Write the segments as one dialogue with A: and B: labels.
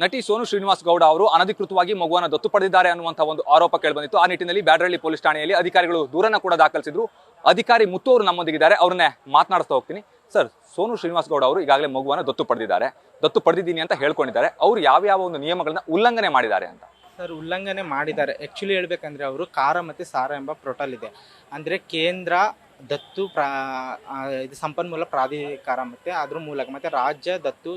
A: ನಟಿ ಸೋನು ಶ್ರೀನಿವಾಸ್ ಗೌಡ ಅವರು ಅನಧಿಕೃತವಾಗಿ ಮಗುವನ್ನು ದತ್ತು ಪಡೆದಿದ್ದಾರೆ ಅನ್ನುವಂಥ ಒಂದು ಆರೋಪ ಕೇಳಿಬಂದಿತ್ತು. ಆ ನಿಟ್ಟಿನಲ್ಲಿ ಬ್ಯಾಡರಹಳ್ಳಿ ಪೊಲೀಸ್ ಠಾಣೆಯಲ್ಲಿ ಅಧಿಕಾರಿಗಳು ದೂರನ್ನ ಕೂಡ ದಾಖಲಿಸಿದ್ರು. ಅಧಿಕಾರಿ ಮುತ್ತು ಅವರು ನಮ್ಮೊಂದಿಗಿದ್ದಾರೆ, ಅವ್ರನ್ನೇ ಮಾತನಾಡಿಸ್ತಾ ಹೋಗ್ತೀನಿ. ಸರ್, ಸೋನು ಶ್ರೀನಿವಾಸ್ ಗೌಡ ಅವರು ಈಗಾಗಲೇ ಮಗುವನ್ನು ದತ್ತು ಪಡೆದಿದ್ದಾರೆ, ದತ್ತು ಪಡೆದಿದ್ದೀನಿ ಅಂತ ಹೇಳ್ಕೊಂಡಿದ್ದಾರೆ. ಅವರು ಯಾವ ಒಂದು ನಿಯಮಗಳನ್ನ ಉಲ್ಲಂಘನೆ ಮಾಡಿದ್ದಾರೆ ಅಂತ?
B: ಸರ್, ಉಲ್ಲಂಘನೆ ಮಾಡಿದ್ದಾರೆ. ಆ್ಯಕ್ಚುಲಿ ಹೇಳ್ಬೇಕಂದ್ರೆ ಅವರು ಕಾರ ಮತ್ತು ಸಾರ ಎಂಬ ಪೋರ್ಟಲ್ ಇದೆ, ಅಂದರೆ ಕೇಂದ್ರ ದತ್ತು ಇದು ಸಂಪನ್ಮೂಲ ಪ್ರಾಧಿಕಾರ ಮತ್ತು ಅದ್ರ ಮೂಲಕ ಮತ್ತು ರಾಜ್ಯ ದತ್ತು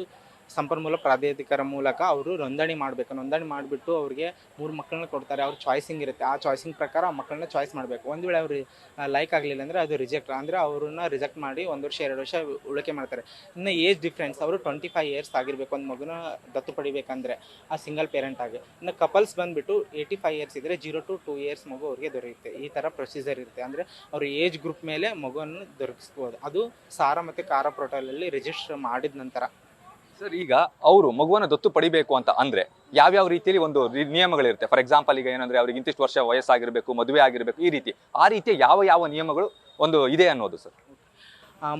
B: ಸಂಪನ್ಮೂಲ ಪ್ರಾಧಿಕಾರ ಮೂಲಕ ಅವರು ನೋಂದಣಿ ಮಾಡಬೇಕು. ನೋಂದಣಿ ಮಾಡಿಬಿಟ್ಟು ಅವ್ರಿಗೆ 3 ಮಕ್ಕಳನ್ನ ಕೊಡ್ತಾರೆ. ಅವ್ರ ಚಾಯ್ಸಿಂಗ್ ಇರುತ್ತೆ. ಆ ಚಾಯ್ಸಿಂಗ್ ಪ್ರಕಾರ ಆ ಮಕ್ಕಳನ್ನ ಚಾಯ್ಸ್ ಮಾಡಬೇಕು. ಒಂದು ವೇಳೆ ಅವ್ರು ಲೈಕ್ ಆಗಲಿಲ್ಲ ಅಂದರೆ ಅದು ರಿಜೆಕ್ಟ್, ಅಂದರೆ ಅವ್ರನ್ನ ರಿಜೆಕ್ಟ್ ಮಾಡಿ 1 ವರ್ಷ 2 ವರ್ಷ ಉಳಿಕೆ ಮಾಡ್ತಾರೆ. ಇನ್ನು ಏಜ್ ಡಿಫ್ರೆನ್ಸ್ ಅವರು 25 ಇಯರ್ಸ್ ಆಗಿರಬೇಕು ಒಂದು ಮಗುನ ದತ್ತು ಪಡಿಬೇಕಂದ್ರೆ, ಆ ಸಿಂಗಲ್ ಪೇರೆಂಟ್ ಆಗಿ. ಇನ್ನು ಕಪಲ್ಸ್ ಬಂದುಬಿಟ್ಟು 85 ಇಯರ್ಸ್ ಇದ್ದರೆ 0 to 2 ಇಯರ್ಸ್ ಮಗು ಅವ್ರಿಗೆ ದೊರೆಯುತ್ತೆ. ಈ ಥರ ಪ್ರೊಸೀಜರ್ ಇರುತ್ತೆ. ಅಂದರೆ ಅವ್ರ ಏಜ್ ಗ್ರೂಪ್ ಮೇಲೆ ಮಗುವನ್ನು ದೊರಕಿಸ್ಬೋದು. ಅದು ಸಾರ ಮತ್ತು ಕಾರ ಪೋರ್ಟಲಲ್ಲಿ ರಿಜಿಸ್ಟರ್ ಮಾಡಿದ ನಂತರ.
A: ಸರ್, ಈಗ ಅವರು ಮಗುವನ್ನು ದತ್ತು ಪಡಿಬೇಕು ಅಂತ ಅಂದ್ರೆ ಯಾವ್ಯಾವ ರೀತಿಯಲ್ಲಿ ಒಂದು ನಿಯಮಗಳಿರುತ್ತೆ? ಫಾರ್ ಎಕ್ಸಾಂಪಲ್, ಈಗ ಏನಂದ್ರೆ ಅವ್ರಿಗೆ ಇಂತಿಷ್ಟು ವರ್ಷ ವಯಸ್ಸಾಗಿರ್ಬೇಕು, ಮದುವೆ ಆಗಿರ್ಬೇಕು, ಈ ರೀತಿ ಆ ರೀತಿಯ ಯಾವ ನಿಯಮಗಳು ಒಂದು ಇದೆ ಅನ್ನೋದು ಸರ್?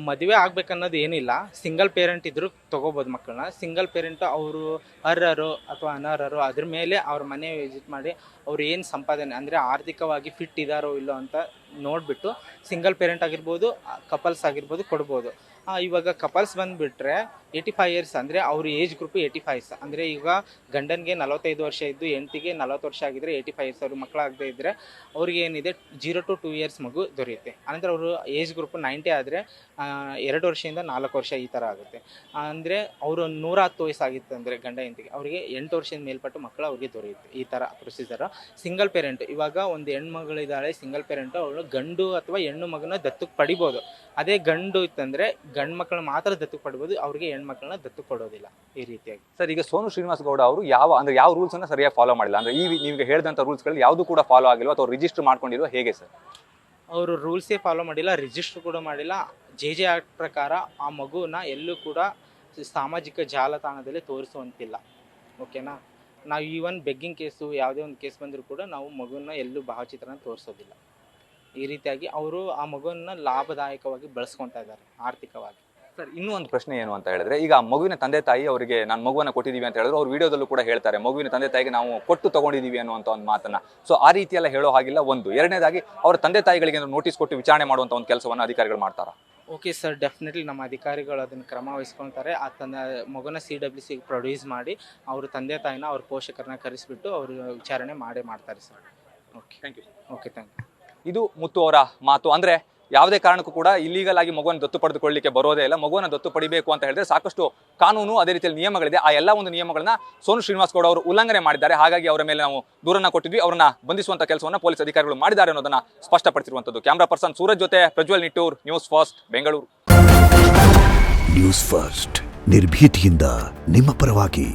B: ಮದುವೆ ಆಗ್ಬೇಕನ್ನೋದು ಏನಿಲ್ಲ. ಸಿಂಗಲ್ ಪೇರೆಂಟ್ ಇದ್ರೂ ತೊಗೋಬೋದು ಮಕ್ಕಳನ್ನ. ಸಿಂಗಲ್ ಪೇರೆಂಟ್ ಅವರು ಅರ್ಹರು ಅಥವಾ ಅನರ್ಹರು ಅದ್ರ ಮೇಲೆ ಅವ್ರ ಮನೆ ವಿಸಿಟ್ ಮಾಡಿ ಅವ್ರು ಏನು ಸಂಪಾದನೆ, ಅಂದರೆ ಆರ್ಥಿಕವಾಗಿ ಫಿಟ್ ಇದ್ದಾರೋ ಇಲ್ಲೋ ಅಂತ ನೋಡಿಬಿಟ್ಟು ಸಿಂಗಲ್ ಪೇರೆಂಟ್ ಆಗಿರ್ಬೋದು, ಕಪಲ್ಸ್ ಆಗಿರ್ಬೋದು ಕೊಡ್ಬೋದು. ಇವಾಗ ಕಪಲ್ಸ್ ಬಂದುಬಿಟ್ರೆ 85 ಇಯರ್ಸ್, ಅಂದರೆ ಅವ್ರ ಏಜ್ ಗ್ರೂಪು 85. ಅಂದರೆ ಈಗ ಗಂಡನಿಗೆ 45 ವರ್ಷ ಇದ್ದು ಹೆಂಡತಿಗೆ 40 ವರ್ಷ ಆಗಿದ್ದರೆ 85 ಇಯರ್ಸ್. ಅವ್ರಿಗೆ ಮಕ್ಕಳಾಗದೇ ಇದ್ದರೆ ಅವ್ರಿಗೆ ಏನಿದೆ 0 to 2 ಇಯರ್ಸ್ ಮಗು ದೊರೆಯುತ್ತೆ. ಆನಂತರ ಅವರು ಏಜ್ ಗ್ರೂಪು 90 ಆದರೆ 2 ವರ್ಷದಿಂದ 4 ವರ್ಷ ಈ ಥರ ಆಗುತ್ತೆ. ಅಂದರೆ ಅವರು 110 ವಯಸ್ಸಾಗಿತ್ತು ಅಂದರೆ ಗಂಡ ಹೆಂಡತಿಗೆ, ಅವರಿಗೆ 8 ವರ್ಷದ ಮೇಲ್ಪಟ್ಟು ಮಕ್ಕಳು ಅವ್ರಿಗೆ ದೊರೆಯುತ್ತೆ. ಈ ಥರ ಪ್ರೊಸೀಜರು. ಸಿಂಗಲ್ ಪೇರೆಂಟ್, ಇವಾಗ ಒಂದು ಹೆಣ್ಮಗಳಿದ್ದಾಳೆ ಸಿಂಗಲ್ ಪೇರೆಂಟು, ಅವಳು ಗಂಡು ಅಥವಾ ಹೆಣ್ಣು ಮಗನ ದತ್ತಕ್ಕೆ ಪಡಿಬೋದು. ಅದೇ ಗಂಡು ಇತ್ತಂದರೆ ಗಂಡು ಮಕ್ಕಳನ್ನ ಮಾತ್ರ ದತ್ತು ಪಡ್ಬೋದು, ಅವ್ರಿಗೆ ಹೆಣ್ಮಕ್ಳನ್ನ ದತ್ತು ಕೊಡೋದಿಲ್ಲ. ಈ ರೀತಿಯಾಗಿ.
A: ಸರ್, ಈಗ ಸೋನು ಶ್ರೀನಿವಾಸ್ ಗೌಡ ಅವರು ಯಾವ ರೂಲ್ಸ್ ಅನ್ನ ಸರಿಯಾಗಿ ಫಾಲೋ ಮಾಡಿಲ್ಲ, ಅಂದ್ರೆ ನೀವು ಹೇಳಿದಂತ ರೂಲ್ಸ್ಗಳಲ್ಲಿ ಯಾವುದು ಕೂಡ ಫಾಲೋ ಆಗಿಲ್ವಾ ಅಥವಾ ರಿಜಿಸ್ಟರ್ ಮಾಡ್ಕೊಂಡಿಲ್ವಾ, ಹೇಗೆ ಸರ್?
B: ಅವರು ರೂಲ್ಸೇ ಫಾಲೋ ಮಾಡಿಲ್ಲ, ರಿಜಿಸ್ಟರ್ ಕೂಡ ಮಾಡಿಲ್ಲ. JJ ಆಕ್ಟ್ ಪ್ರಕಾರ ಆ ಮಗುನ ಎಲ್ಲೂ ಕೂಡ ಸಾಮಾಜಿಕ ಜಾಲತಾಣದಲ್ಲಿ ತೋರಿಸುವಂತಿಲ್ಲ. ಓಕೆನಾ? ನಾವು ಈವನ್ ಬೆಗ್ಗಿಂಗ್ ಕೇಸು ಯಾವುದೇ ಒಂದು ಕೇಸ್ ಬಂದರೂ ಕೂಡ ನಾವು ಮಗುನ ಎಲ್ಲೂ ಭಾವಚಿತ್ರನ ತೋರಿಸೋದಿಲ್ಲ. ಈ ರೀತಿಯಾಗಿ ಅವರು ಆ ಮಗುವನ್ನು ಲಾಭದಾಯಕವಾಗಿ ಬಳಸ್ಕೊತಾ ಇದ್ದಾರೆ ಆರ್ಥಿಕವಾಗಿ.
A: ಸರ್, ಇನ್ನೂ ಒಂದು ಪ್ರಶ್ನೆ ಏನು ಅಂತ ಹೇಳಿದ್ರೆ, ಈಗ ಮಗುವಿನ ತಂದೆ ತಾಯಿ ಅವರಿಗೆ ನಾನು ಮಗುವನ್ನು ಕೊಟ್ಟಿದ್ದೀವಿ ಅಂತ ಹೇಳಿದ್ರು, ಅವ್ರ ವಿಡಿಯೋದಲ್ಲೂ ಕೂಡ ಹೇಳ್ತಾರೆ ಮಗುವಿನ ತಂದೆ ತಾಯಿಗೆ ನಾವು ಕೊಟ್ಟು ತಗೊಂಡಿದ್ದೀವಿ ಅನ್ನುವಂಥ ಒಂದು ಮಾತನ್ನ. ಸೊ ಆ ರೀತಿಯೆಲ್ಲ ಹೇಳೋ ಹಾಗಿಲ್ಲ. ಒಂದು ಎರಡನೇದಾಗಿ ಅವರ ತಂದೆ ತಾಯಿಗಳಿಗೆ ನೋಟಿಸ್ ಕೊಟ್ಟು ವಿಚಾರಣೆ ಮಾಡುವಂಥ ಒಂದು ಕೆಲಸವನ್ನು ಅಧಿಕಾರಿಗಳು ಮಾಡ್ತಾರಾ?
B: ಓಕೆ ಸರ್, ಡೆಫಿನೆಟ್ಲಿ ನಮ್ಮ ಅಧಿಕಾರಿಗಳು ಅದನ್ನು ಕ್ರಮ ವಹಿಸ್ಕೊಳ್ತಾರೆ. ಆ ಮಗುನ CWC ಪ್ರೊಡ್ಯೂಸ್ ಮಾಡಿ ಅವ್ರ ತಂದೆ ತಾಯಿನ ಅವ್ರ ಪೋಷಕರನ್ನ ಕರೆಸಿಬಿಟ್ಟು ಅವರು ವಿಚಾರಣೆ ಮಾಡ್ತಾರೆ sir. Okay,
A: thank you.
B: Okay, thank you.
A: ಇದು ಮುತ್ತು ಅವರ ಮಾತು. ಅಂದ್ರೆ ಯಾವುದೇ ಕಾರಣಕ್ಕೂ ಕೂಡ ಇಲ್ಲೀಗಲ್ ಆಗಿ ಮಗುವನ್ನು ದತ್ತು ಪಡೆದುಕೊಳ್ಳಲಿಕ್ಕೆ ಬರೋದೇ ಇಲ್ಲ. ಮಗುವನ್ನು ದತ್ತು ಪಡಿಬೇಕು ಅಂತ ಹೇಳಿದ್ರೆ ಸಾಕಷ್ಟು ಕಾನೂನು, ಅದೇ ರೀತಿಯಲ್ಲಿ ನಿಯಮಗಳಿದೆ. ಆ ಎಲ್ಲ ಒಂದು ನಿಯಮಗಳನ್ನ ಸೋನು ಶ್ರೀನಿವಾಸ್ ಗೌಡ ಅವರು ಉಲ್ಲಂಘನೆ ಮಾಡಿದ್ದಾರೆ. ಹಾಗಾಗಿ ಅವರ ಮೇಲೆ ನಾವು ದೂರನ್ನ ಕೊಟ್ಟಿದ್ವಿ. ಅವರನ್ನ ಬಂಧಿಸುವಂತ ಕೆಲಸವನ್ನ ಪೊಲೀಸ್ ಅಧಿಕಾರಿಗಳು ಮಾಡಿದ್ದಾರೆ ಅನ್ನೋದನ್ನ ಸ್ಪಷ್ಟಪಡಿಸಿರುವಂತದ್ದು. ಕ್ಯಾಮರಾ ಪರ್ಸನ್ ಸೂರಜ್ ಜೊತೆ Prajwal Nittur, news first, Bengaluru.
C: News first, ನಿರ್ಭೀತಿಯಿಂದ ನಿಮ್ಮ ಪರವಾಗಿ.